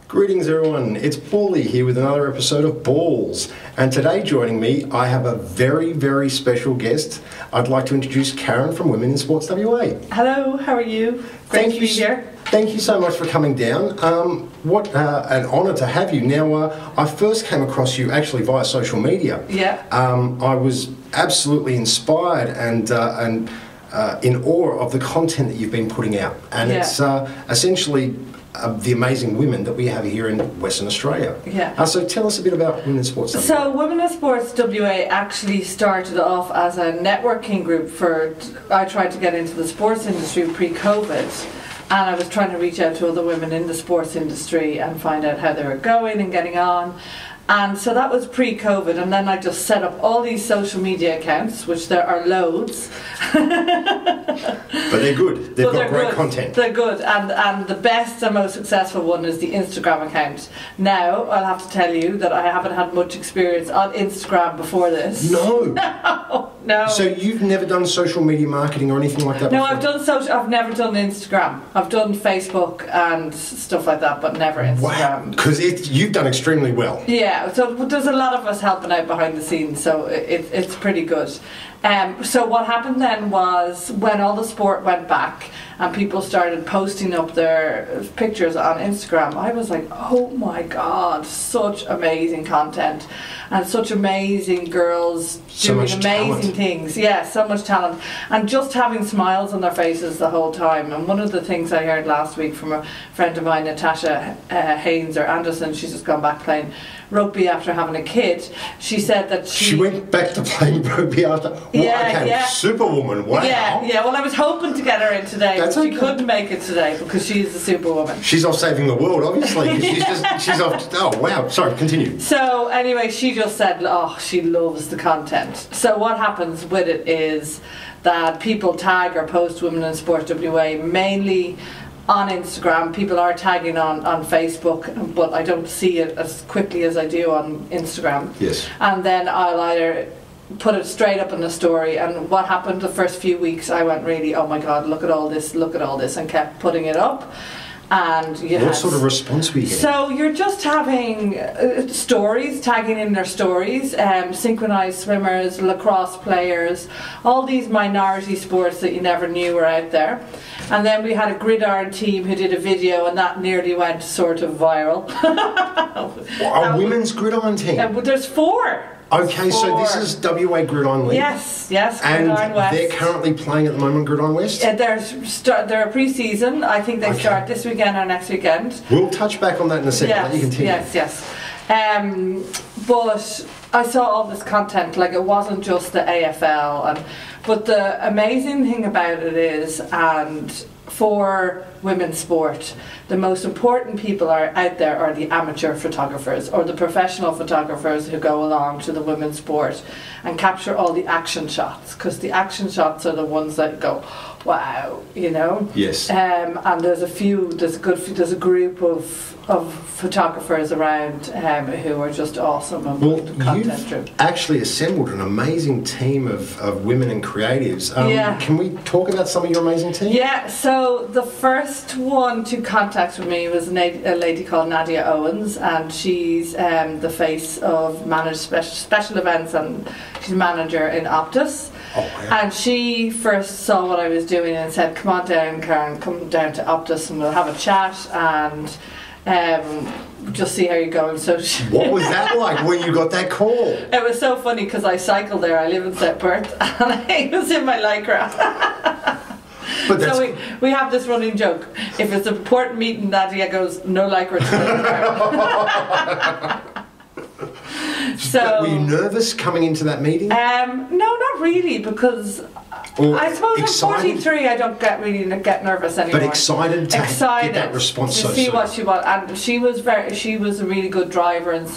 Greetings everyone, it's Paulie here with another episode of Balls, and today joining me I have a very, very special guest. I'd like to introduce Karen from Women in Sports WA. Hello, how are you? Great to be here. Thank you so much for coming down. What an honour to have you. Now, I first came across you actually via social media. Yeah. I was absolutely inspired and in awe of the content that you've been putting out, and it's essentially the amazing women that we have here in Western Australia. Yeah. So tell us a bit about Women in Sports WA. So Women in Sports WA actually started off as a networking group I tried to get into the sports industry pre-COVID, and I was trying to reach out to other women in the sports industry and find out how they were going and getting on. And so that was pre-COVID, and then I just set up all these social media accounts, which there are loads. But they're good. They've got great content. They're good, and the best and most successful one is the Instagram account. Now, I'll have to tell you that I haven't had much experience on Instagram before this. No. No. So you've never done social media marketing or anything like that before? No, I've done I've never done Instagram. I've done Facebook and stuff like that, but never Instagram. Wow, because you've done extremely well. Yeah, so there's a lot of us helping out behind the scenes, so it's pretty good. So what happened then was when all the sport went back and people started posting up their pictures on Instagram, I was like, oh my God, such amazing content and such amazing girls doing amazing things. Yeah, so much talent, and just having smiles on their faces the whole time. And one of the things I heard last week from a friend of mine, Natasha Haynes or Anderson, she's just gone back playing rugby after having a kid. She said that she went back to playing rugby after. Superwoman. Wow. Yeah. Well, I was hoping to get her in today, but she couldn't make it today because she's a superwoman. She's off saving the world, obviously. She's off. Oh wow. Sorry. Continue. So anyway, she just said, oh, she loves the content. So what happens with it is that people tag or post Women in Sport WA mainly on Instagram. People are tagging on Facebook, but I don't see it as quickly as I do on Instagram. Yes. And then I'll either put it straight up in the story, and what happened the first few weeks, I went really, oh my God, look at all this, and kept putting it up. And what sort of response were you getting? So you're just having stories, tagging in their stories, synchronized swimmers, lacrosse players, all these minority sports that you never knew were out there. And then we had a gridiron team who did a video, and that nearly went sort of viral. A women's gridiron team? There's 4. Okay, so this is WA Gridiron League. Yes, and Gridiron West. They're currently playing at the moment, Gridiron West? They're a pre-season. I think they start this weekend or next weekend. We'll touch back on that in a second. Yes, let you continue. Yes. But I saw all this content, like it wasn't just the AFL, but the amazing thing about it is, and for women's sport, the most important people out there are the amateur photographers or the professional photographers who go along to the women's sport and capture all the action shots, because the action shots are the ones that go, wow, you know. Yes. And there's a group of photographers around who are just awesome. And you've actually assembled an amazing team of women and creatives. Can we talk about some of your amazing team? Yeah, so the first one to contact with me was a lady called Nadia Owens, and she's the face of managed special events, and she's a manager in Optus. Oh, yeah. And she first saw what I was doing and said, come on down, Karen, come down to Optus and we'll have a chat and just see how you're going. So what was that like when you got that call? It was so funny because I cycle there. I live in South Perth, and I was in my Lycra. So we have this running joke. If it's an important meeting, Nadia goes, no Lycra to So, were you nervous coming into that meeting? No, not really, because I suppose I'm 43. I don't get nervous anymore. But excited to get that response. To see what she was, and she was a really good driver and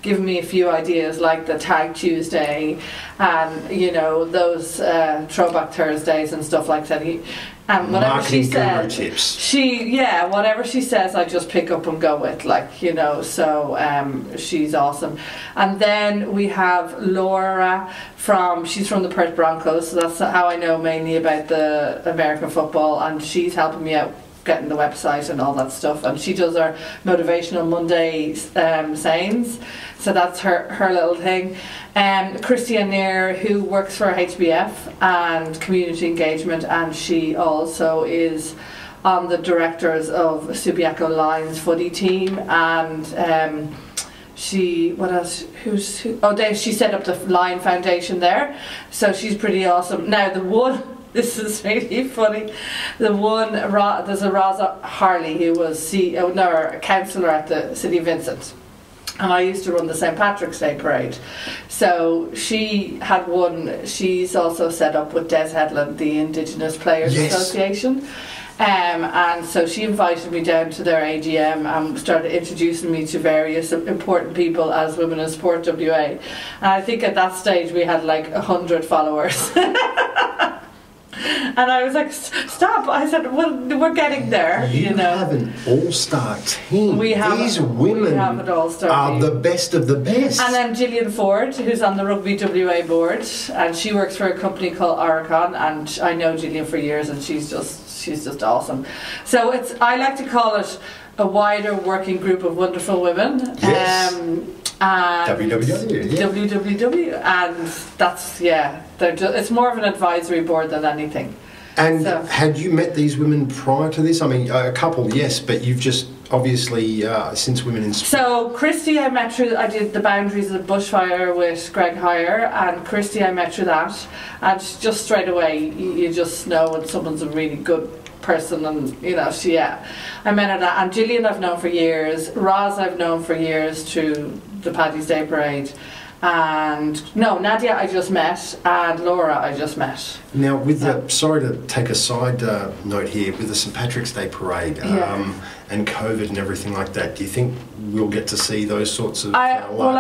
giving me a few ideas, like the Tag Tuesday, and those Throwback Thursdays and stuff like that. And whatever she says, whatever she says, I just pick up and go with, So she's awesome. And then we have Laura she's from the Perth Broncos, so that's how I know mainly about the American football, and she's helping me out getting the website and all that stuff, and she does our motivational Monday sayings, so that's her little thing. Christiane Neer, who works for HBF and community engagement, and she also is on the directors of Subiaco Lions footy team, and she she set up the Lion Foundation there, so she's pretty awesome. Now this is really funny. There's a Rosa Harley who was councillor at the City of Vincent, and I used to run the St. Patrick's Day Parade. So she had one. She's also set up with Des Headland, the Indigenous Players Association. And so she invited me down to their AGM and started introducing me to various important people as Women in Sport WA. And I think at that stage we had like 100 followers. And I was like, stop. I said, well, we're getting there. You have an all-star team. These women have an all-star are team. the best of the best. And then Gillian Ford, who's on the Rugby WA board, and she works for a company called Oricon, and I know Gillian for years, and she's just awesome. So I like to call it a wider working group of wonderful women. Yes. WWW, and that's it's more of an advisory board than anything. And had you met these women prior to this? I mean, a couple, yes, but you've just obviously since Women in Sport. So Christy, I met through. I did the boundaries of the bushfire with Greg Heyer, and Christy, I met through that, and just straight away you just know when someone's a really good person, and I met her that. And Gillian I've known for years. Roz I've known for years through the Paddy's Day Parade. And Nadia I just met, and Laura I just met. Now, sorry to take a side note here, with the St. Patrick's Day Parade and COVID and everything like that, do you think we'll get to see those sorts of I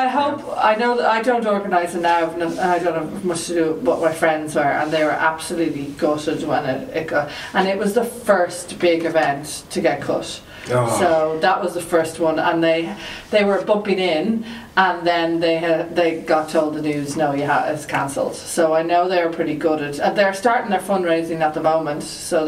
hope. I know that I don't organise it now, and I don't have much to do with what my friends were, and they were absolutely gutted when it got, and it was the first big event to get cut. Oh. So that was the first one, and they were bumping in, and then they got told the news, no, it's cancelled. So I know they're pretty good at. They're starting their fundraising at the moment. So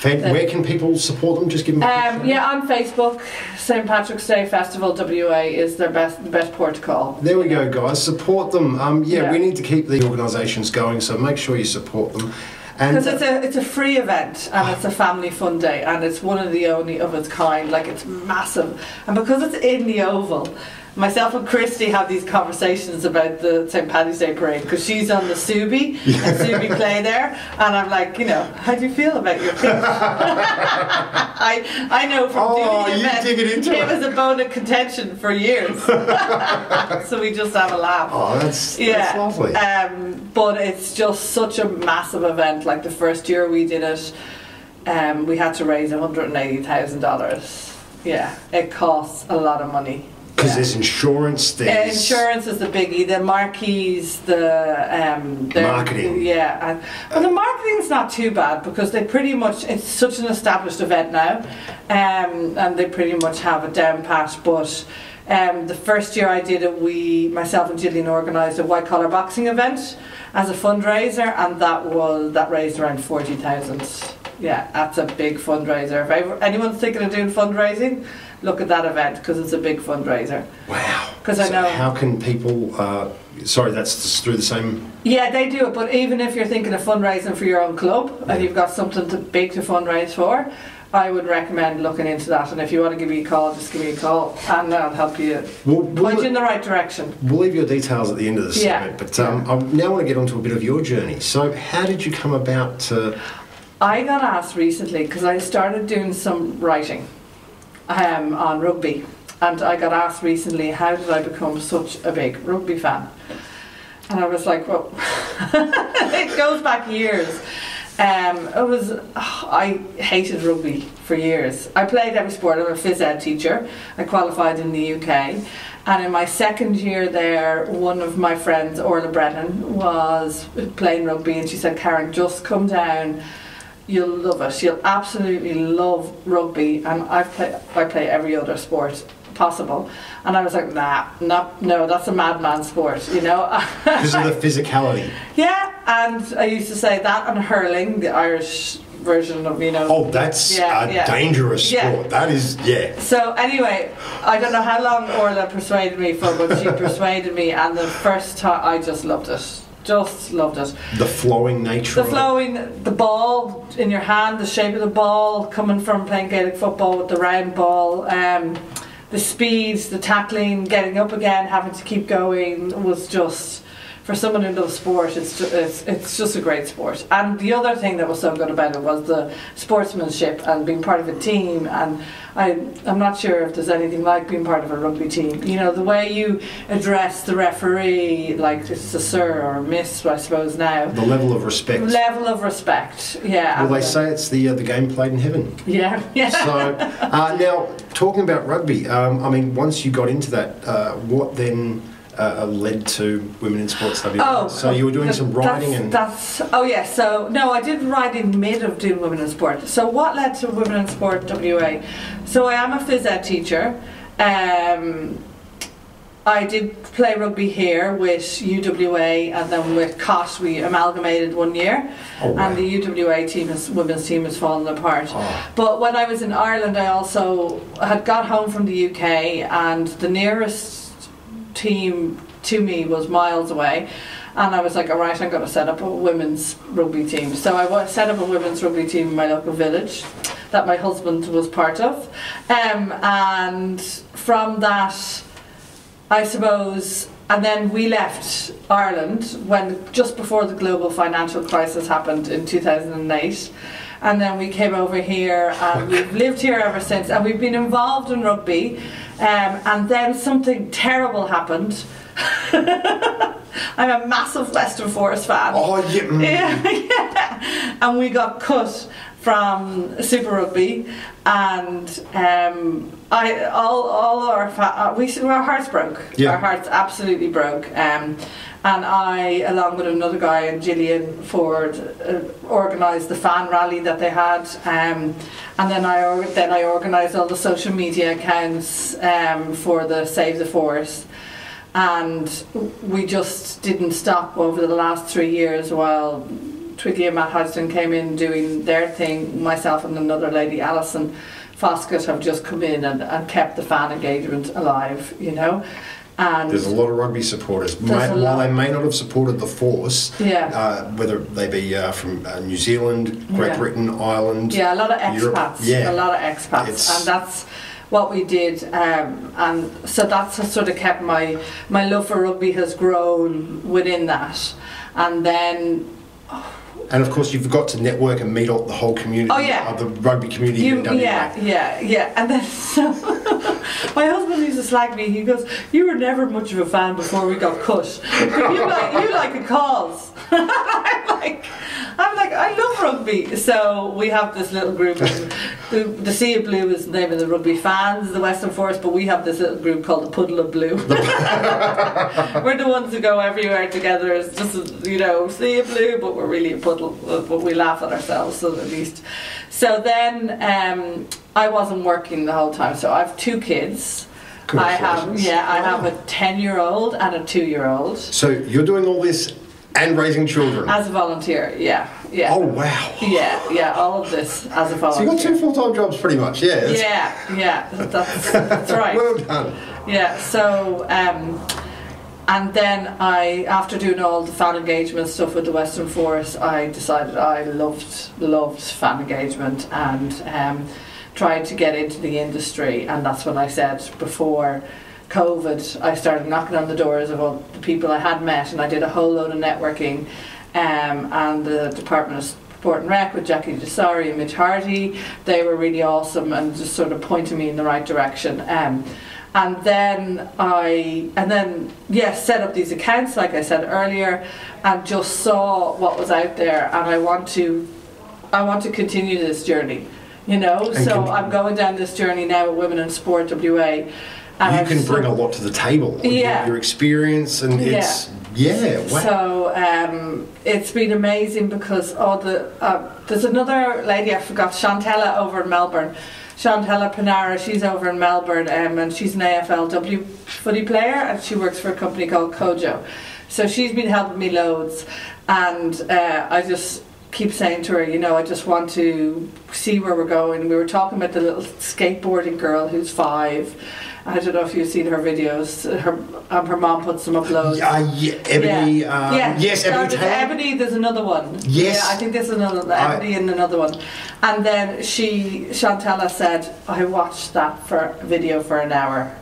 where can people support them? Just give them. On Facebook, St. Patrick's Day Festival WA is the best port to call. There we go, guys. Support them. We need to keep the organisations going, so make sure you support them. Because it's a free event, and it's a family fun day, and it's one of the only of its kind. Like, it's massive, and because it's in the Oval, myself and Christy have these conversations about the St. Paddy's Day Parade, because she's on the Subi and Subi play there, and I'm like, how do you feel about your pitch? I know from doing the event, it was a bone of contention for years. So we just have a laugh. Oh, that's lovely. But it's just such a massive event. Like, the first year we did it, we had to raise $180,000. Yeah, it costs a lot of money. Because there's insurance, insurance is the biggie, the marquees, the marketing. Yeah, well, the marketing's not too bad, because they pretty much, it's such an established event now, and they pretty much have it down pat. But the first year I did it, myself and Gillian organised a white collar boxing event as a fundraiser, and that raised around 40,000. Yeah, that's a big fundraiser. If anyone's thinking of doing fundraising, look at that event, because it's a big fundraiser. Wow. Because I know. How can people? That's just through the same. Yeah, they do it. But even if you're thinking of fundraising for your own club and you've got something big to fundraise for, I would recommend looking into that. And if you want to give me a call, just give me a call, and I'll help you point you in the right direction. We'll leave your details at the end of the segment. But I now want to get onto a bit of your journey. So, how did you come about to? I got asked recently, because I started doing some writing on rugby, and I got asked recently, how did I become such a big rugby fan? And I was like, well, it goes back years. I hated rugby for years. I played every sport. I'm a phys ed teacher. I qualified in the UK, and in my second year there, one of my friends, Orla Brennan, was playing rugby, and she said, Karen, just come down. You'll love it. You'll absolutely love rugby. And I play every other sport possible. And I was like, no, that's a madman sport, Because of the physicality. Yeah, and I used to say that, and hurling, the Irish version of, you know. Oh, that's a dangerous sport. That is, So anyway, I don't know how long Orla persuaded me for, but she persuaded me, and the first time I just loved it. Just loved it. The flowing nature of it. The ball in your hand, the shape of the ball, coming from playing Gaelic football with the round ball, the speed, the tackling, getting up again, having to keep going, was just, for someone who loves sport, it's just a great sport. And the other thing that was so good about it was the sportsmanship and being part of a team. And I'm not sure if there's anything like being part of a rugby team. You know, the way you address the referee, like it's a sir or a miss, I suppose now. The level of respect. Level of respect, yeah. Well, they say it's the game played in heaven. Yeah. So now, talking about rugby, I mean, once you got into that, what then led to Women in Sports WA? So you were doing some writing So no, I did write in mid of doing Women in Sport. So what led to Women in Sport WA? So I am a phys ed teacher. I did play rugby here with UWA, and then with COT we amalgamated one year. And the UWA team, women's team, has fallen apart. But when I was in Ireland, I also had got home from the UK, and the nearest team to me was miles away, and I was like, alright, I'm going to set up a women's rugby team. So I set up a women's rugby team in my local village that my husband was part of, and from that, I suppose, and then we left Ireland just before the global financial crisis happened in 2008. And then we came over here, and we've lived here ever since, and we've been involved in rugby, and then something terrible happened. I'm a massive Western Forest fan. Oh, yeah. And we got cut from Super Rugby, and our hearts broke. Yeah. Our hearts absolutely broke. And I, along with another guy, and Gillian Ford, organised the fan rally that they had, and then I organised all the social media accounts for the Save the Forest, and we just didn't stop over the last 3 years while Twiggy and Matt Hodgson came in doing their thing. Myself and another lady, Alison Foskett, have just come in and kept the fan engagement alive, you know. And there's a lot of rugby supporters. While they may not have supported the force, whether they be from New Zealand, Great Britain, Ireland, a lot of expats, Europe, a lot of expats, and that's what we did. And so that's sort of kept my love for rugby has grown within that, and then. And of course, you've got to network and meet the whole community, the rugby community in WA. Yeah. And then so my husband used to slag me. He goes, "You were never much of a fan before we got cut. But you like a cause." I'm like, I love rugby. So we have this little group. The Sea of Blue is the name of the rugby fans, the Western Forest, but we have this little group called the Puddle of Blue. We're the ones who go everywhere together. It's just, you know, Sea of Blue, but we're really a puddle. But we laugh at ourselves, so at least. So then I wasn't working the whole time. So I have 2 kids. I have a 10-year-old and a 2-year-old. So you're doing all this and raising children? As a volunteer, yeah. Oh, wow. Yeah, all of this as a volunteer. So you've got 2 full-time jobs pretty much, Yeah, that's right. Well done. Yeah, so, and then after doing all the fan engagement stuff with the Western Forest, I decided I loved fan engagement, and tried to get into the industry, and that's when I said before COVID, I started knocking on the doors of all the people I had met, and I did a whole load of networking, and the Department of Sport and Rec with Jackie Desari and Mitch Hardy, they were really awesome and just sort of pointed me in the right direction. And then set up these accounts like I said earlier, and just saw what was out there, and I want to continue this journey, you know. So I'm going down this journey now with Women in Sport WA. You can bring a lot to the table. Your experience, and it's wow. So it's been amazing because there's another lady I forgot, Chantella, over in Melbourne. Chantella Panara, she's over in Melbourne, and she's an AFLW footy player, and she works for a company called Kojo. So she's been helping me loads, and I just keep saying to her, you know, I just want to see where we're going. We were talking about the little skateboarding girl who's 5. I don't know if you've seen her videos. Her mom puts them up loads. Ebony. Yes, Ebony. Ebony. There's another one. Yes, I think there's another Ebony and another one. And then Chantella said, I watched that video for an hour.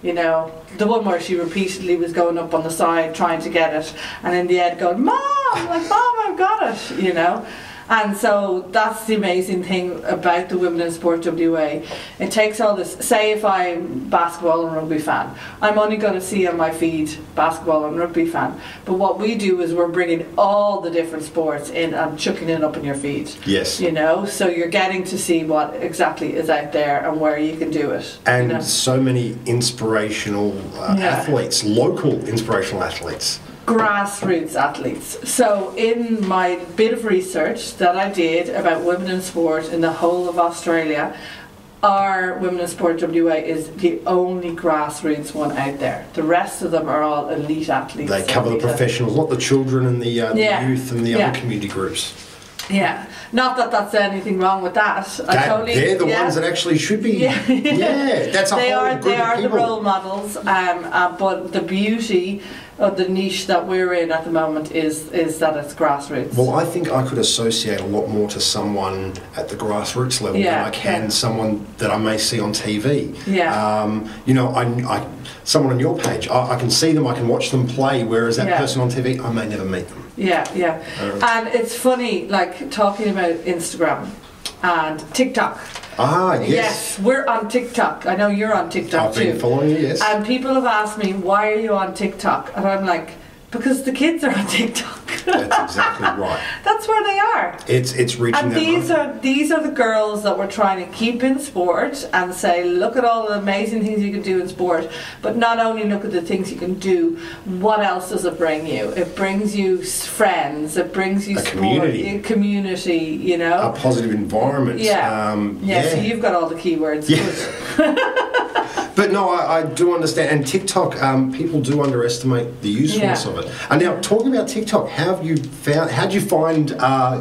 You know, the one where she repeatedly was going up on the side trying to get it, and in the end going, Mom, I've got it. You know. And so that's the amazing thing about the Women in Sport WA. It takes all this, say if I'm basketball and rugby fan, I'm only going to see on my feed basketball and rugby fan. But what we do is we're bringing all the different sports in and chucking it up in your feed. Yes. You know, so you're getting to see what exactly is out there and where you can do it. And you know? So many inspirational athletes, local inspirational athletes. Grassroots athletes. So in my bit of research that I did about women in sport in the whole of Australia, our Women in Sport WA is the only grassroots one out there. The rest of them are all elite athletes. They cover the professionals, not the children and the youth and the other community groups. Yeah, not that that's anything wrong with that. They're the ones that actually should be. That's a whole group of people. They are the role models, but the beauty of the niche that we're in at the moment is that it's grassroots. Well, I think I could associate a lot more to someone at the grassroots level than I can someone that I may see on TV. You know, someone on your page, I can see them, I can watch them play, whereas that person on TV, I may never meet them. And it's funny, like talking about Instagram and TikTok. Yes, we're on TikTok. I know you're on TikTok too. I've been following you, yes. And people have asked me, why are you on TikTok? And I'm like, because the kids are on TikTok. That's exactly right. That's where they are. It's reaching and these are the girls that we're trying to keep in sport and say, look at all the amazing things you can do in sport, but not only look at the things you can do, what else does it bring you? It brings you friends, it brings you community, you know. A positive environment. So you've got all the keywords. But no, I do understand. And TikTok, people do underestimate the usefulness of it. And now, talking about TikTok, how do you find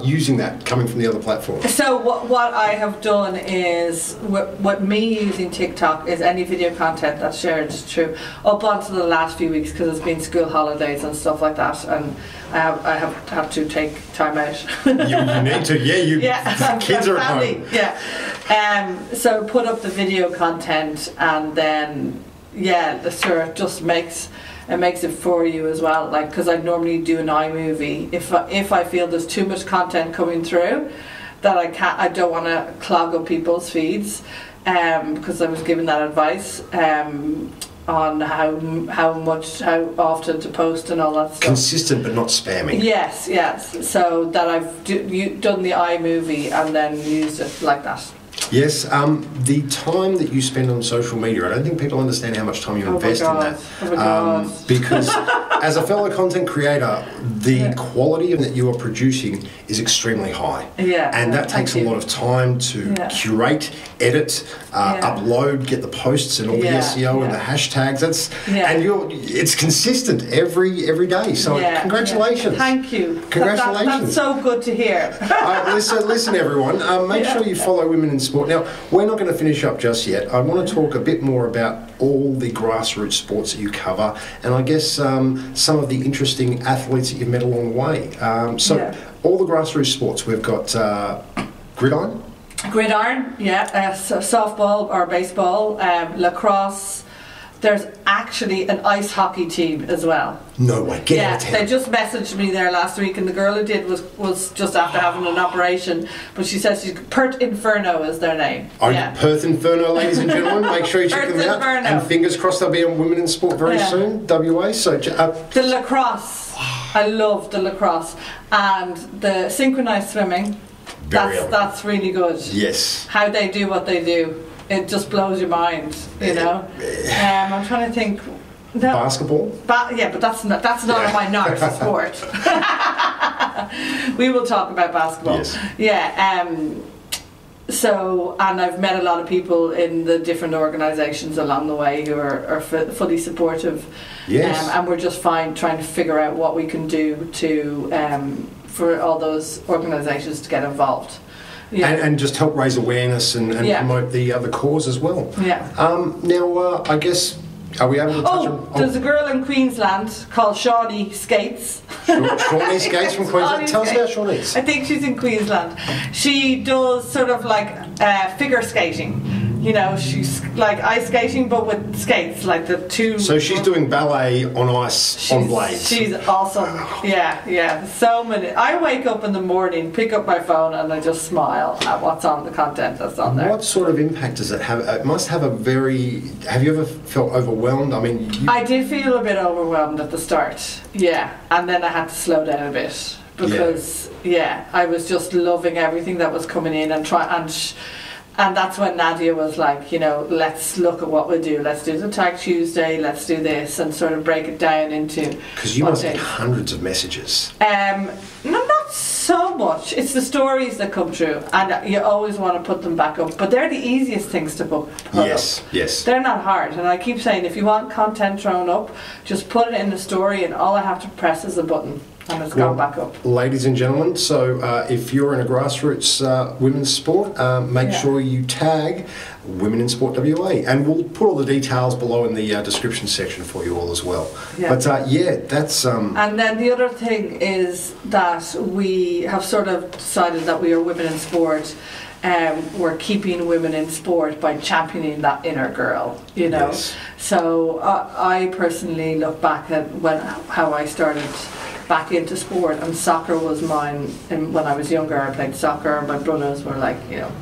using that coming from the other platforms? So what I have done is, what me using TikTok is any video content that's shared through up onto the last few weeks, because it's been school holidays and stuff like that, and I have had to take time out. you need to, kids are at home. So put up the video content, and then it just makes it for you as well. Like, because I normally do an iMovie if I feel there's too much content coming through that I don't want to clog up people's feeds, because I was given that advice. On how often to post and all that stuff. Consistent but not spamming. Yes. So that I've done the iMovie and then used it like that. Yes, the time that you spend on social media, I don't think people understand how much time you invest in that. Oh my God. Because as a fellow content creator, the quality that you are producing is extremely high. And that takes a lot of time to curate, edit, upload, get the posts and all the SEO and the hashtags. And it's consistent every day. So congratulations. Thank you. Congratulations. That's so good to hear. Listen everyone, make sure you follow Women in Sport. Now, we're not going to finish up just yet. I want to talk a bit more about all the grassroots sports that you cover, and I guess some of the interesting athletes that you've met along the way. All the grassroots sports, we've got gridiron, softball or baseball, lacrosse. There's actually an ice hockey team as well. No way, get out of town. They just messaged me there last week, and the girl who did was just after having an operation, but she says Perth Inferno is their name. Perth Inferno, ladies and gentlemen, make sure you check them out. Inferno. And fingers crossed they'll be on Women in Sport very soon, WA. So the lacrosse, I love the lacrosse, and the synchronized swimming. That's really good. Yes. How they do what they do. It just blows your mind, you know. I'm trying to think. Basketball? But that's not a minority sport. We will talk about basketball. Yes. So, and I've met a lot of people in the different organisations along the way who are fully supportive. Yes. And we're just trying to figure out what we can do to for all those organisations to get involved. Yeah. And just help raise awareness and promote the cause as well. Yeah. Now, I guess, are we able to touch on... There's a girl in Queensland called Shawnee Skates. Shawnee Skates from Queensland? Tell us about Shawnee. I think she's in Queensland. She does sort of like figure skating. You know, she's like ice skating but with skates, like the two... So she's doing ballet on ice, on blades. She's awesome. Yeah. So many... I wake up in the morning, pick up my phone and I just smile at what's on the content that's on there. What sort of impact does it have? It must have a very... Have you ever felt overwhelmed? I mean... I did feel a bit overwhelmed at the start, yeah. And then I had to slow down a bit because, I was just loving everything that was coming in and that's when Nadia was like, you know, let's look at what we'll do. Let's do the Tag Tuesday, let's do this, and sort of break it down into... Because you must get hundreds of messages. No, not so much. It's the stories that come through, and you always want to put them back up. But they're the easiest things to put up. Yes. They're not hard, and I keep saying, if you want content thrown up, just put it in the story, and all I have to press is a button. And it's gone back up. Ladies and gentlemen, so if you're in a grassroots women's sport, make sure you tag Women in Sport WA, and we'll put all the details below in the description section for you all as well. But that's... And then the other thing is that we have sort of decided that we are women in sport. We're keeping women in sport by championing that inner girl, you know. Yes. So I personally look back at how I started back into sport, and soccer was mine. And when I was younger, I played soccer, and my brothers were like, you know,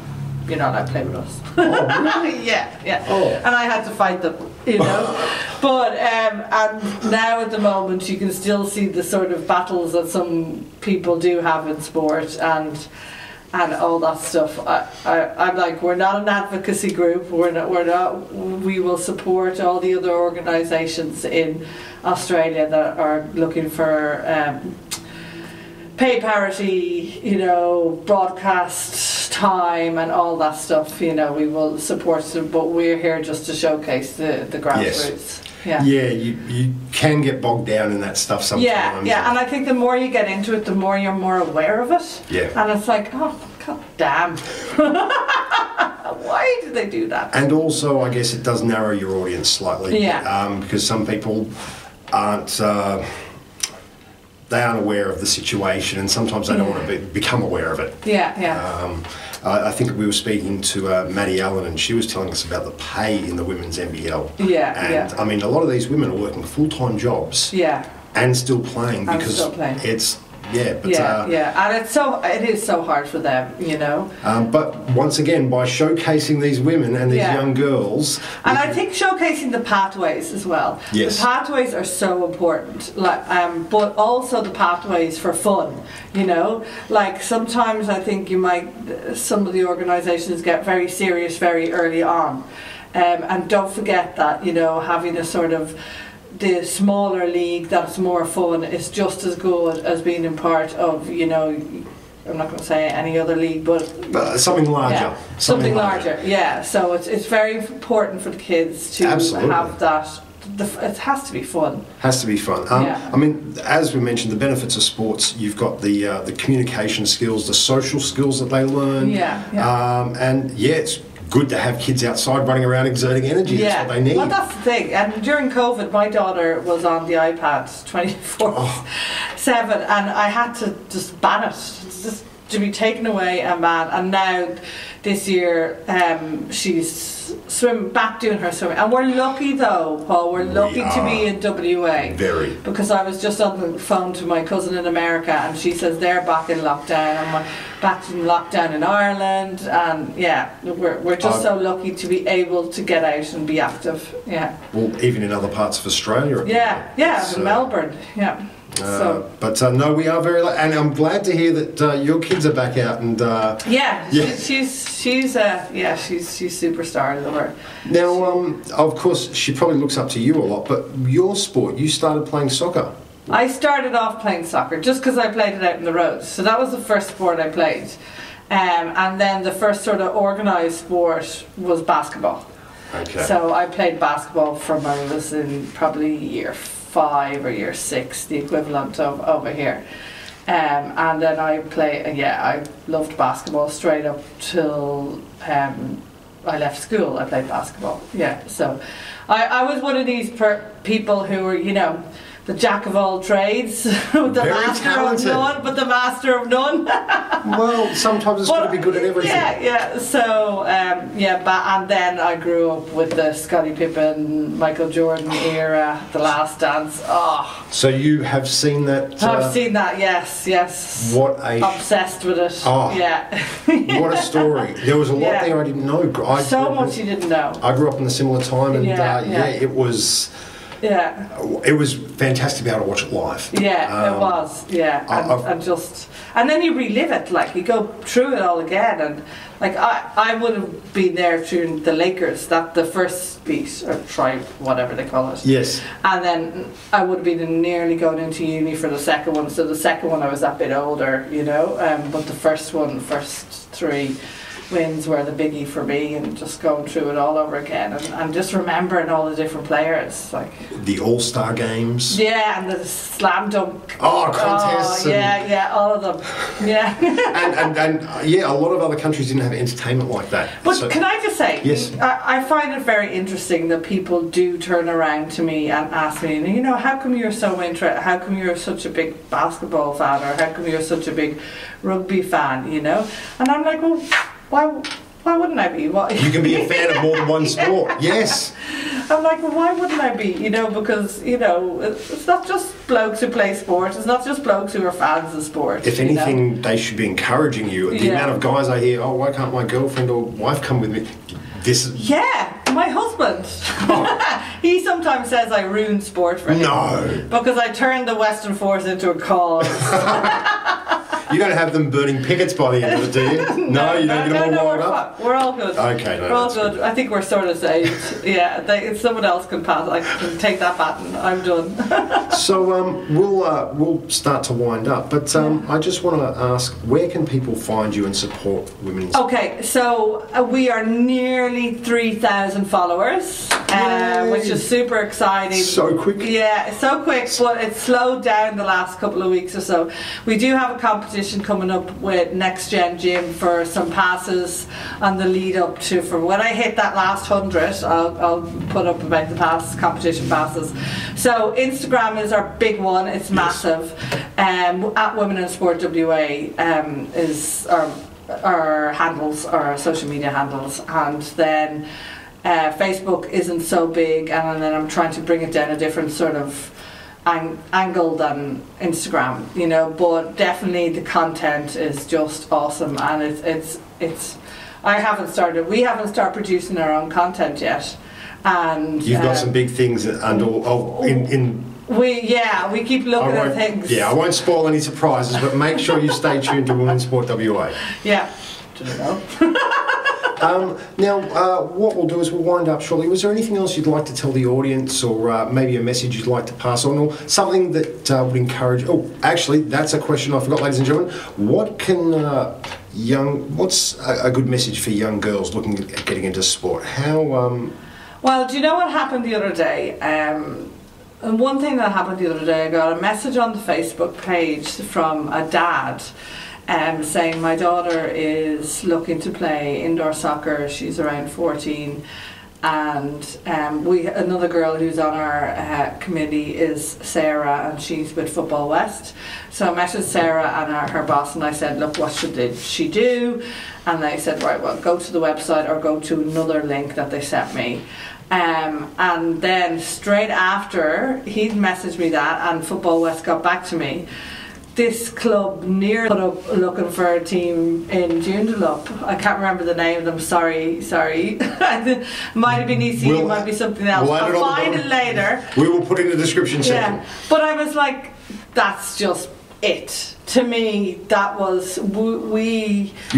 you're not allowed to play with us. Oh, really? Yeah. Oh. And I had to fight them, you know. But and now at the moment, you can still see the sort of battles that some people do have in sport, and all that stuff. I'm like, we're not an advocacy group. We're not. We will support all the other organisations in Australia that are looking for pay parity, you know, broadcast time and all that stuff. You know, we will support them, but we're here just to showcase the grassroots. Yeah, you can get bogged down in that stuff sometimes. Yeah, and I think the more you get into it, the more you're more aware of it. Yeah. And it's like, oh, god damn. Why did they do that? And also, I guess it does narrow your audience slightly. Yeah. Because some people aren't aware of the situation, and sometimes they don't want to become aware of it. Yeah. I think we were speaking to Maddie Allen, and she was telling us about the pay in the women's NBL. And I mean, a lot of these women are working full-time jobs. And still playing because it's and it is so hard for them, you know. But once again, by showcasing these women and these young girls, and I think showcasing the pathways as well. Yes. The pathways are so important, like, but also the pathways for fun. You know, like sometimes I think some of the organisations get very serious very early on, and don't forget that, you know, having a sort of the smaller league that's more fun is just as good as being in part of, you know, I'm not going to say any other league, but something larger. Yeah, something larger. Yeah, so it's very important for the kids to have that. It has to be fun. Has to be fun. I mean, as we mentioned, the benefits of sports. You've got the communication skills, the social skills that they learn. And it's good to have kids outside running around exerting energy. That's what they need. Well, that's the thing. And during COVID, my daughter was on the iPad 24/7, and I had to just ban it. Just to be taken away and banned. And now this year she's back doing her swimming, and we're lucky though, Paul, we're lucky to be in WA. Very. Because I was just on the phone to my cousin in America, and she says they're back in lockdown, and we're back in lockdown in Ireland, and we're just so lucky to be able to get out and be active. Well, even in other parts of Australia. In Melbourne. But no, we are very, and I'm glad to hear that your kids are back out, and she's superstar. Now, of course, she probably looks up to you a lot, but your sport, you started playing soccer. I started off playing soccer just because I played it out in the roads, so that was the first sport I played, and then the first sort of organised sport was basketball. Okay. So I played basketball from I was in probably year 5 or year 6, the equivalent of over here. And then I loved basketball straight up till I left school. I played basketball. Yeah, so I was one of these people who were, you know, the jack of all trades, the master of none, but the master of none. Well, sometimes it's got to be good at everything. Yeah. So, and then I grew up with the Scottie Pippen, Michael Jordan era, The Last Dance. Oh. So you have seen that? I've seen that. Yes. What a obsessed with it. Oh, yeah. What a story! There was a lot there I didn't know. So much you didn't know. I grew up in a similar time, and it was. Yeah. It was fantastic to be able to watch it live. Yeah, it was. Yeah, and then you relive it. Like you go through it all again, and like I would have been there during the Lakers, the first beat or tribe, whatever they call it. Yes. And then I would have been nearly going into uni for the second one. So the second one I was that bit older, you know. But the first three wins were the biggie for me, and just going through it all over again, and just remembering all the different players, like the All-Star games. Yeah, and the slam dunk. Contests. All of them. Yeah. and a lot of other countries didn't have entertainment like that. But can I just say, yes, I find it very interesting that people do turn around to me and ask me, you know, how come you're so interested? How come you're such a big basketball fan, or how come you're such a big rugby fan? You know, and I'm like, well, why wouldn't I be? You can be a fan of more than one sport. Yes. I'm like, well, why wouldn't I be? You know, because, you know, it's not just blokes who play sport. It's not just blokes who are fans of sport. If anything, they should be encouraging you. The amount of guys I hear, why can't my girlfriend or wife come with me? My husband. Oh. He sometimes says I ruin sport for him. No. Because I turned the Western Force into a cause. You don't have them burning pickets by the end of it, do you? No, you don't get them all rolled up? We're all good. Okay, we're all good. I think we're sort of saved. Yeah, if someone else can pass, I can take that baton. I'm done. So we'll start to wind up, but I just want to ask, where can people find you and support women in sport? Okay, so we are nearly 3,000 followers, which is super exciting. So quick. Yeah, so quick, but it's slowed down the last couple of weeks or so. We do have a competition coming up with Next Gen Gym for some passes on the lead up to, for when I hit that last 100, I'll put up about the competition passes. So Instagram is our big one. It's massive. At Women in Sport WA is our handles, our social media handles, and then Facebook isn't so big, and then I'm trying to bring it down a different sort of angle than Instagram, you know, but definitely the content is just awesome, and it's we haven't started producing our own content yet, and you've got some big things we keep looking at things. I won't spoil any surprises, but make sure you stay tuned to Women's Sport WA. Yeah. Now, what we'll do is we'll wind up shortly. Was there anything else you'd like to tell the audience, or maybe a message you'd like to pass on, or something that would encourage... Oh, actually, that's a question I forgot, ladies and gentlemen. What can what's a good message for young girls looking at getting into sport? How... Well, do you know what happened the other day? And one thing that happened the other day, I got a message on the Facebook page from a dad saying my daughter is looking to play indoor soccer. She's around 14, and another girl who's on our committee is Sarah, and she's with Football West. So I messaged Sarah and her boss, and I said, look, what should she do? And they said, right, well, go to the website or go to another link that they sent me. And then straight after he'd messaged me that, and Football West got back to me, this club near put up looking for a team in Joondalup. I can't remember the name of them, sorry. Might have been EC, might be something else. I'll find it later. We will put it in the description section. Yeah. But I was like, that's just it. To me, that was you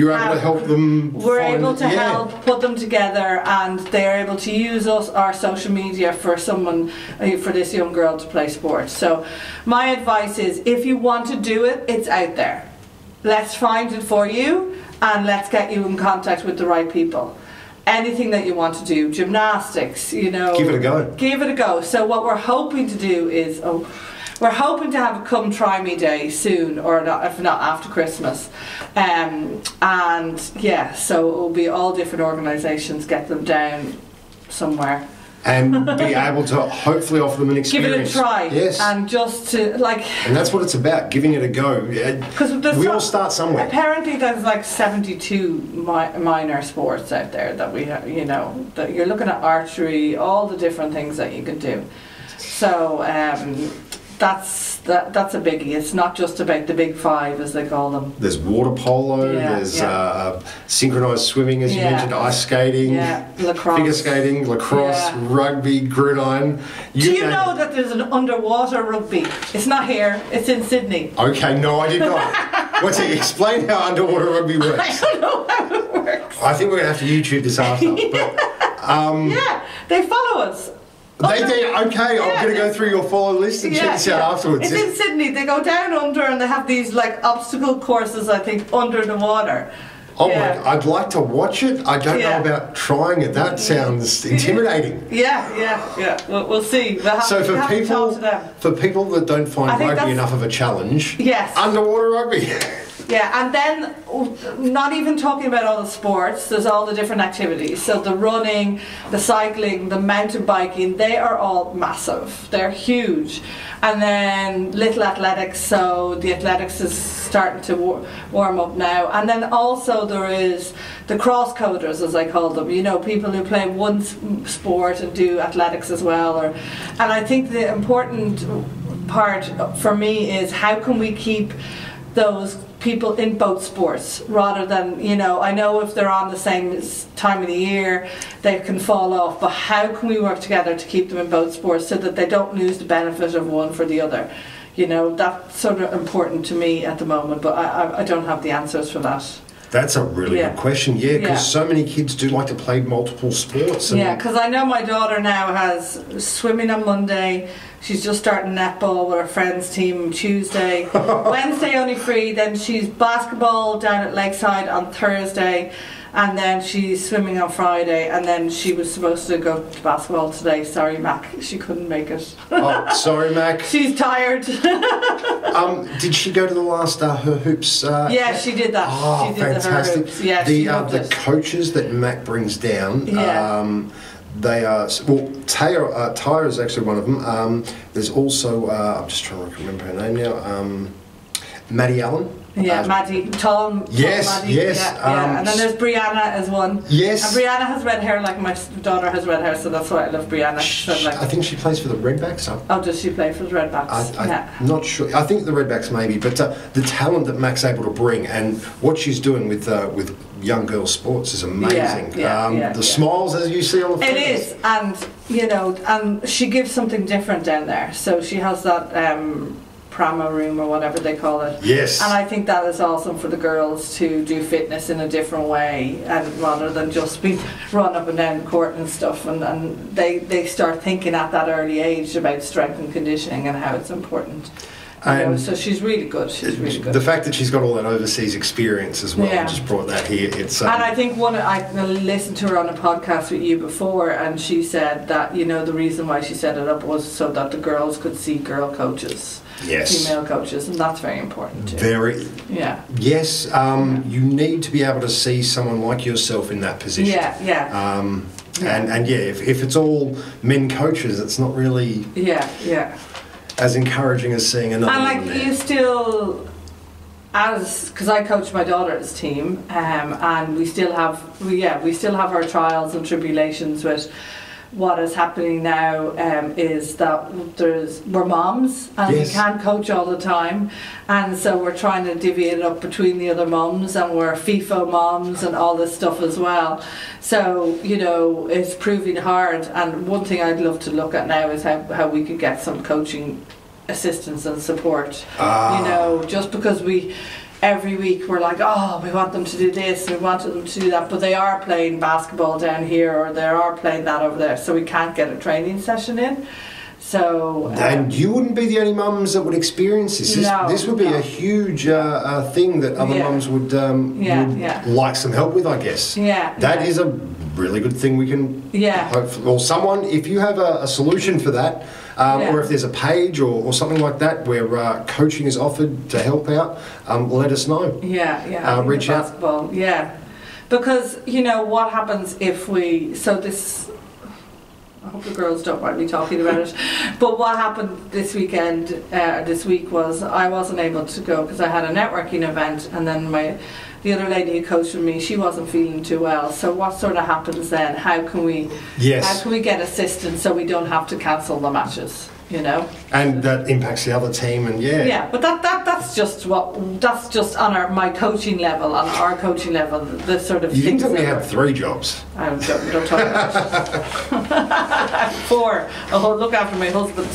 were able to help them. We're able to help put them together, and they're able to use our social media for for this young girl to play sport. So my advice is, if you want to do it, it's out there. Let's find it for you, and let's get you in contact with the right people. Anything that you want to do, gymnastics, you know, give it a go. Give it a go. So what we're hoping to do is we're hoping to have a Come Try Me Day soon, or not, if not after Christmas. And yeah, so it will be all different organisations, get them down somewhere. And be able to hopefully offer them an experience. Give it a try. Yes. And just to, like... And that's what it's about, giving it a go. Because we all start somewhere. Apparently there's like 72 minor sports out there that we have, you know, that you're looking at archery, all the different things that you could do. So that's a biggie. It's not just about the big five, as they call them. There's water polo, there's synchronised swimming, as you mentioned, ice skating, lacrosse, figure skating, lacrosse, rugby, gridiron. Do you know that there's an underwater rugby? It's not here, it's in Sydney. Okay, no, I did not. What's it? Explain how underwater rugby works. I don't know how it works. I think we're going to have to YouTube this after. But, they follow us. They did. Okay, I'm going to go through your follow list and check this out afterwards. It's in Sydney. They go down under and they have these like obstacle courses, I think, under the water. Oh my! I'd like to watch it. I don't know about trying it. That sounds intimidating. Yeah. We'll see. So for people that don't find rugby enough of a challenge, underwater rugby. Yeah, and then not even talking about all the sports, there's all the different activities. So the running, the cycling, the mountain biking, they are all massive. They're huge. And then little athletics, so the athletics is starting to warm up now. And then also there is the cross-coders, as I call them, you know, people who play one sport and do athletics as well. And I think the important part for me is how can we keep those people in both sports rather than, you know, I know if they're on the same time of the year they can fall off, but how can we work together to keep them in both sports so that they don't lose the benefit of one for the other? You know, that's sort of important to me at the moment, but I don't have the answers for that. That's a really good question, because so many kids do like to play multiple sports. Yeah, because I know my daughter now has swimming on Monday, she's just starting netball with her friends' team on Tuesday, Wednesday only free, then she's basketball down at Lakeside on Thursday, and then she's swimming on Friday, and then she was supposed to go to basketball today. Sorry, Mac, she couldn't make it. Oh, sorry, Mac. She's tired. Did she go to the last her hoops? Yeah, she did that. Oh, she did fantastic! Her hoops. Yeah, the coaches that Mac brings down. They are, well, Tyra is actually one of them. There's also, I'm just trying to remember her name now, Maddie Allen. Yeah, Maddie, Tom. Yes, Maddie, yes. And then there's Brianna as one. Yes. And Brianna has red hair like my daughter has red hair, so that's why I love Brianna. I think she plays for the Redbacks. Oh, does she play for the Redbacks? I'm not sure. I think the Redbacks maybe, but the talent that Mac's able to bring and what she's doing with young girls sports is amazing. The smiles as you see on the face. It is, and you know, and she gives something different down there. So she has that Prama room or whatever they call it. Yes. And I think that is awesome for the girls to do fitness in a different way, and rather than just be run up and down the court and stuff. And they start thinking at that early age about strength and conditioning and how it's important. You know, so she's really good. She's really good. The fact that she's got all that overseas experience as well just brought that here. It's and I think I listened to her on a podcast with you before, and she said that, you know, the reason why she set it up was so that the girls could see girl coaches. Yes. Female coaches, and that's very important too. Very. Yeah. Yes, you need to be able to see someone like yourself in that position. Yeah. And if it's all men coaches, it's not really as encouraging as seeing another. And like you still, because I coach my daughter's team, and we still have our trials and tribulations with. What is happening now is that we're moms and we can't coach all the time, and so we're trying to divvy it up between the other moms, and we're FIFO moms and all this stuff as well. So, you know, it's proving hard, and one thing I'd love to look at now is how we could get some coaching assistance and support. You know, just because every week we're like, oh, we want them to do this, we want them to do that, but they are playing basketball down here or they are playing that over there, so we can't get a training session in. So and you wouldn't be the only mums that would experience this. This would be a huge thing that other mums would like some help with, I guess. That is a really good thing we can hopefully, or someone, if you have a solution for that, or if there's a page or something like that where coaching is offered to help out, let us know. Reach out. Because, you know, what happens if we, I hope the girls don't mind me talking about it, but what happened this week was I wasn't able to go because I had a networking event, and then the other lady who coached with me, she wasn't feeling too well. So what sort of happens then? How can we get assistance so we don't have to cancel the matches? You know, and that impacts the other team, and but that's just on my coaching level, on our coaching level, the sort of. You didn't tell me you had 3 jobs. Don't talk about it. 4. Oh, look after my husband.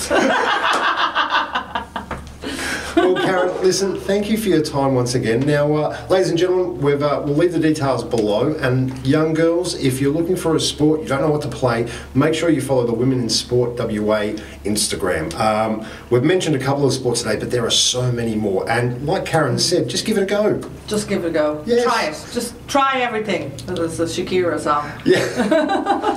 Well, Karen, listen, thank you for your time once again. Now, ladies and gentlemen, we'll leave the details below. And young girls, if you're looking for a sport, you don't know what to play, make sure you follow the Women in Sport WA Instagram. We've mentioned a couple of sports today, but there are so many more. And like Karen said, just give it a go. Just give it a go. Yes. Try it. Just try everything. There's the Shakira song. Yeah,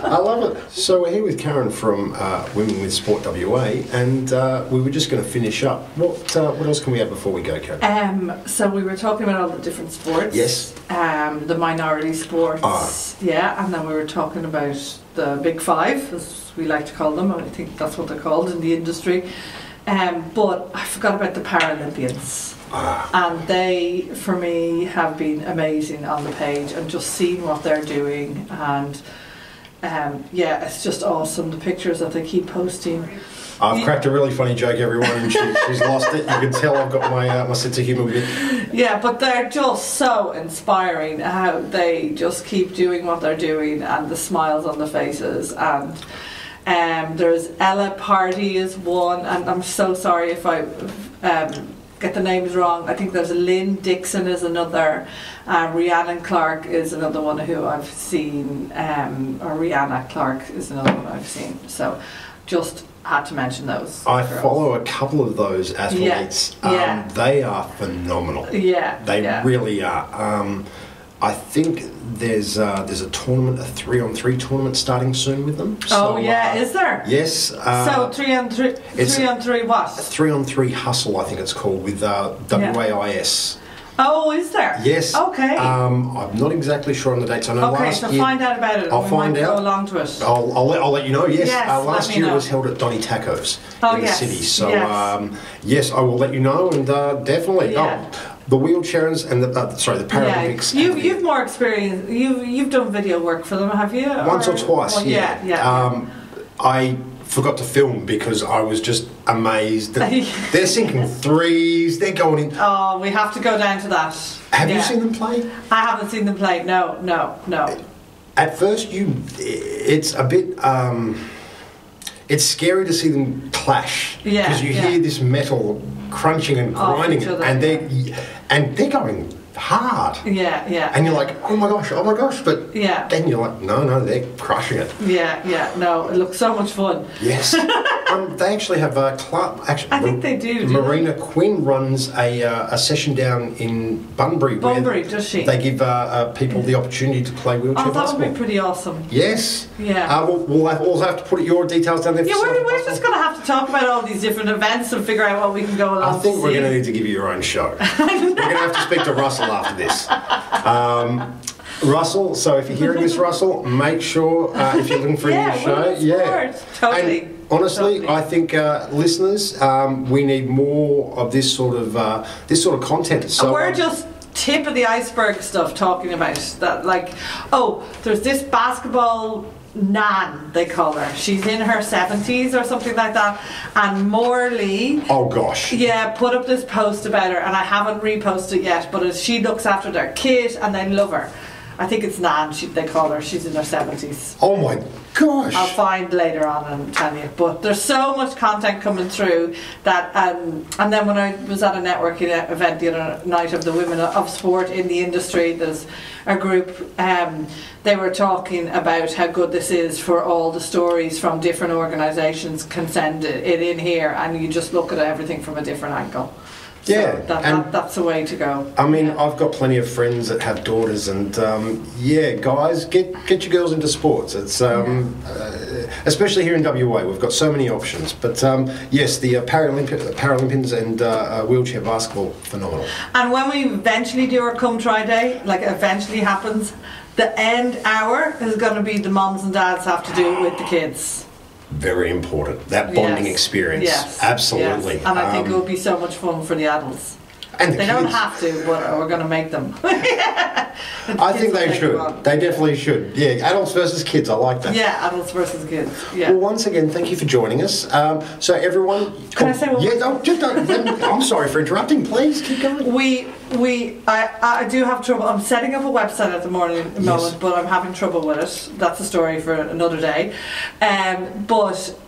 I love it. So we're here with Karen from Women with Sport WA, and we were just going to finish up. What else can we add before we go, Karen? So we were talking about all the different sports. Yes. The minority sports. And then we were talking about the Big Five, as we like to call them. I think that's what they're called in the industry. But I forgot about the Paralympians. And they, for me, have been amazing on the page, and just seeing what they're doing, and it's just awesome, the pictures that they keep posting. I've cracked a really funny joke, everyone, and she's lost it. You can tell I've got my sense of humour with it. Yeah, but they're just so inspiring, how they just keep doing what they're doing, and the smiles on the faces. And there's Ella Party is one, and I'm so sorry if I get the names wrong. I think there's Lynn Dixon is another, Rhiannon Clark is another one who I've seen, or Rihanna Clark is another one I've seen. So just had to mention those. I follow a couple of those athletes. They are phenomenal. They really are. I think there's a tournament, a 3-on-3 tournament starting soon with them. So, is there? Yes. So 3-on-3, 3-on-3 what? 3-on-3 hustle, I think it's called, with WAIS. Oh, is there? Yes. Okay. I'm not exactly sure on the dates. I know last year. Find out about it. I'll find out. Go along to it. I'll let you know. Yes. Last year know. it was held at Donny Tacos in the city. So yes. I will let you know, and definitely. Yeah. The wheelchairs and the Paralympics. Yeah. You've more experience. You've done video work for them, have you? Once or twice. Well, yeah. I forgot to film because I was just amazed that they're sinking threes, they're going in. Oh, we have to go down to that. Have you seen them play? I haven't seen them play. No. At first, it's a bit. It's scary to see them clash because you hear this metal crunching and grinding, and they're going hard. And you're like, oh my gosh, but then you're like, no, they're crushing it. No, it looks so much fun. Yes. They actually have a club. Actually, I think they do. Marina Quinn runs a session down in Bunbury. Bunbury, does she? They give people the opportunity to play wheelchair basketball. That would be pretty awesome. Yes. Yeah. We'll also have to put your details down there. Yeah, we're just going to have to talk about all these different events and figure out what we can go along. I think we're going to need to give you your own show. We're going to have to speak to Russell after this. Russell, so if you're hearing this, Russell, make sure if you're looking for a new show. Totally. And honestly, I think listeners, we need more of this sort of content. So and we're just tip of the iceberg stuff talking about that. Like, there's this basketball Nan, they call her. She's in her 70s or something like that. And Morley, oh gosh, put up this post about her, and I haven't reposted it yet. But she looks after their kid, and they love her. I think it's Nan, they call her. She's in her 70s. Oh my gosh. I'll find later on and tell you. But there's so much content coming through that, and then when I was at a networking event the other night of the Women of Sport in the industry, there's a group, they were talking about how good this is for all the stories from different organisations can send it in here, and you just look at everything from a different angle. Yeah, So that's the way to go. I mean, I've got plenty of friends that have daughters, and guys, get your girls into sports. It's especially here in WA, we've got so many options. But yes, the Paralympians and wheelchair basketball, phenomenal. And when we eventually do our Come Try Day, like it eventually happens, the end hour is going to be the mums and dads have to do it with the kids. Very important. That bonding experience. Yes. Absolutely. Yes. And I think it would be so much fun for the adults. And the they kids. Don't have to, but we're going to make them. I think they should. They definitely should. Yeah, adults versus kids. I like that. Yeah, adults versus kids. Yeah. Well, once again, thank you for joining us. So everyone, can I say one? Yeah, don't. I'm sorry for interrupting. Please keep going. I do have trouble. I'm setting up a website at the moment, but I'm having trouble with it. That's a story for another day. But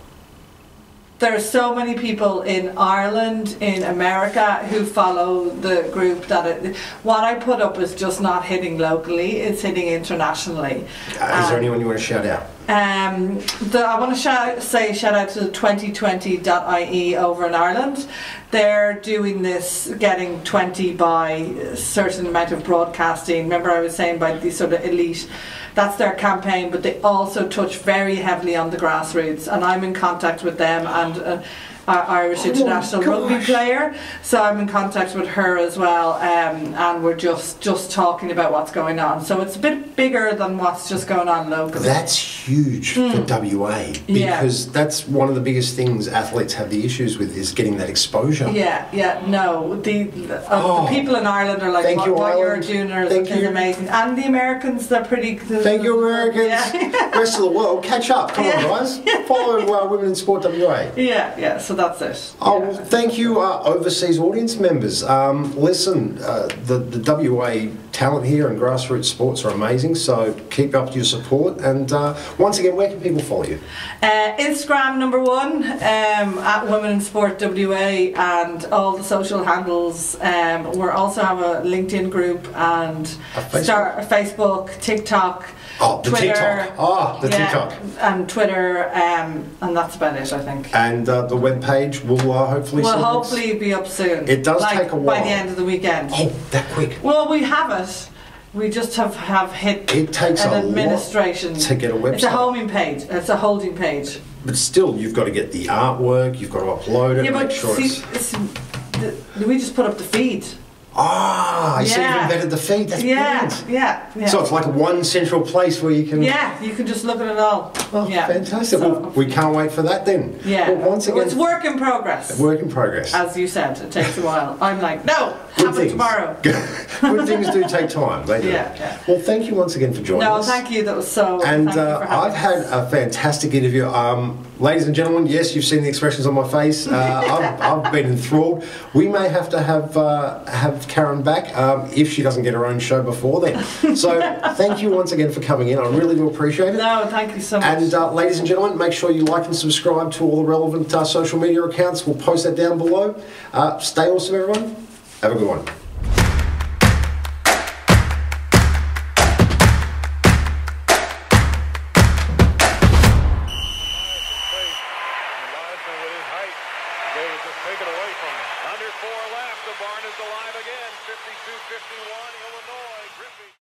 there are so many people in Ireland, in America, who follow the group that what I put up is just not hitting locally, it's hitting internationally. Is there anyone you want to shout out? I want to say shout out to 2020.ie over in Ireland. They're doing this, getting 20 by a certain amount of broadcasting. Remember I was saying by the sort of elite. That's their campaign, but they also touch very heavily on the grassroots, and I'm in contact with them and Irish international rugby player, so I'm in contact with her as well, and we're just talking about what's going on. So it's a bit bigger than what's just going on locally. That's huge for WA, because that's one of the biggest things athletes have the issues with, is getting that exposure. No, the people in Ireland are like, what you're doing is amazing, and the Americans, they're pretty. Thank you, Americans. Rest of the world, catch up. Come on, guys. Follow Women in Sport WA. So that's it. Well, thank you, overseas audience members. Listen, the WA talent here and grassroots sports are amazing, so keep up your support. And once again, where can people follow you? Instagram #1, at Women in Sport WA, and all the social handles. We also have a LinkedIn group and Facebook, TikTok. The Twitter, TikTok. TikTok. And Twitter, and that's about it, I think. And the webpage will hopefully be up soon. It does take a while. By the end of the weekend. Oh, that quick? Well, we have it. We just have hit it takes an a administration lot to get a website. It's a homing page. It's a holding page. But still, you've got to get the artwork. You've got to upload it. Make sure we just put up the feed. I see you've embedded the feed. That's brilliant. Yeah. So it's like one central place where you can. Yeah, you can just look at it all. Oh, fantastic! So, well, we can't wait for that then. Yeah. Well, once again, it's work in progress. Work in progress. As you said, it takes a while. I'm like, no, happen tomorrow. Good things do take time. They do. Yeah. Well, thank you once again for joining us. No, thank you. That was so. And I've had a fantastic interview. Ladies and gentlemen, yes, you've seen the expressions on my face. I've been enthralled. We may have to have Karen back if she doesn't get her own show before then. So thank you once again for coming in. I really do appreciate it. No, thank you so much. And ladies and gentlemen, make sure you like and subscribe to all the relevant social media accounts. We'll post that down below. Stay awesome, everyone. Have a good one. Take it away from him. Under 4 left. The barn is alive again. 52-51, Illinois. Griffey.